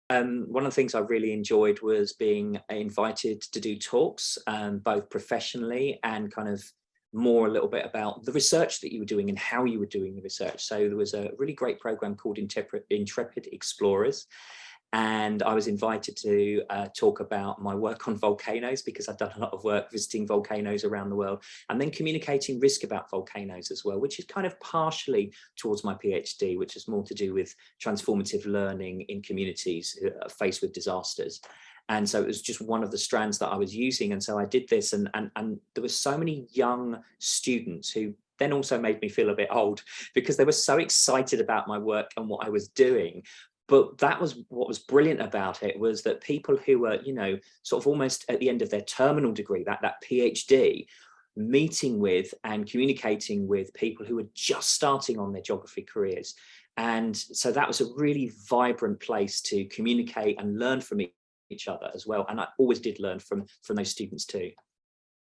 One of the things I really enjoyed was being invited to do talks, both professionally and kind of more a little bit about the research that you were doing and how you were doing the research. So there was a really great program called Intrepid Explorers. And I was invited to talk about my work on volcanoes, because I've done a lot of work visiting volcanoes around the world, and then communicating risk about volcanoes as well, which is kind of partially towards my PhD, which is more to do with transformative learning in communities faced with disasters. And so it was just one of the strands that I was using. And so I did this, and there were so many young students who then also made me feel a bit old, because they were so excited about my work and what I was doing. But that was what was brilliant about it, was that people who were, you know, sort of almost at the end of their terminal degree, that PhD, meeting with and communicating with people who were just starting on their geography careers. And so that was a really vibrant place to communicate and learn from each other as well. And I always did learn from those students too.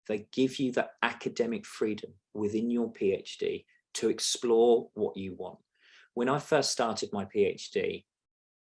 They give you the academic freedom within your PhD to explore what you want. When I first started my PhD,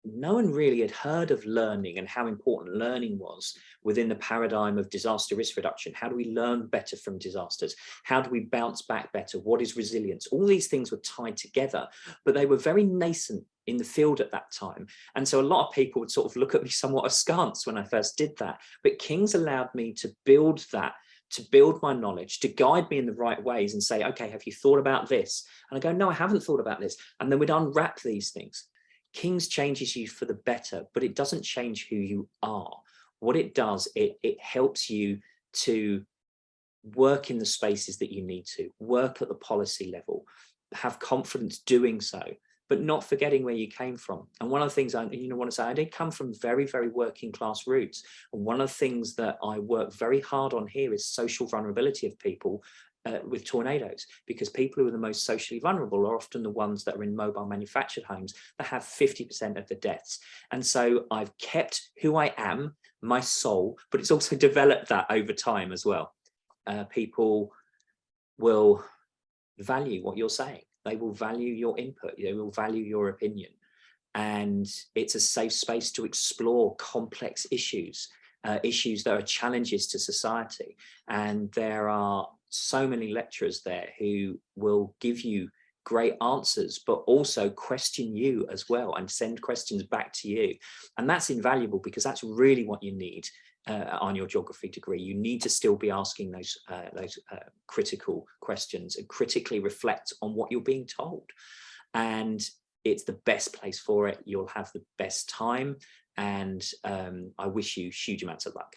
no one really had heard of learning and how important learning was within the paradigm of disaster risk reduction. How do we learn better from disasters? How do we bounce back better? What is resilience? All these things were tied together, but they were very nascent in the field at that time. And so a lot of people would sort of look at me somewhat askance when I first did that. But King's allowed me to build that, to build my knowledge, to guide me in the right ways and say, okay, have you thought about this? And I go, no, I haven't thought about this. And then we'd unwrap these things. King's changes you for the better, but it doesn't change who you are. What it does, it helps you to work in the spaces that you need to, work at the policy level, have confidence doing so, but not forgetting where you came from. And one of the things I want to say, I did come from very, very working class roots. And one of the things that I work very hard on here is social vulnerability of people with tornadoes, because people who are the most socially vulnerable are often the ones that are in mobile manufactured homes that have 50% of the deaths. And so I've kept who I am, my soul, but it's also developed that over time as well. People will value what you're saying. They will value your input. They will value your opinion. And it's a safe space to explore complex issues, issues that are challenges to society. And there are so many lecturers there who will give you great answers, but also question you as well and send questions back to you. And that's invaluable, because that's really what you need on your geography degree. You need to still be asking those critical questions and critically reflect on what you're being told. And it's the best place for it. You'll have the best time. And I wish you huge amounts of luck.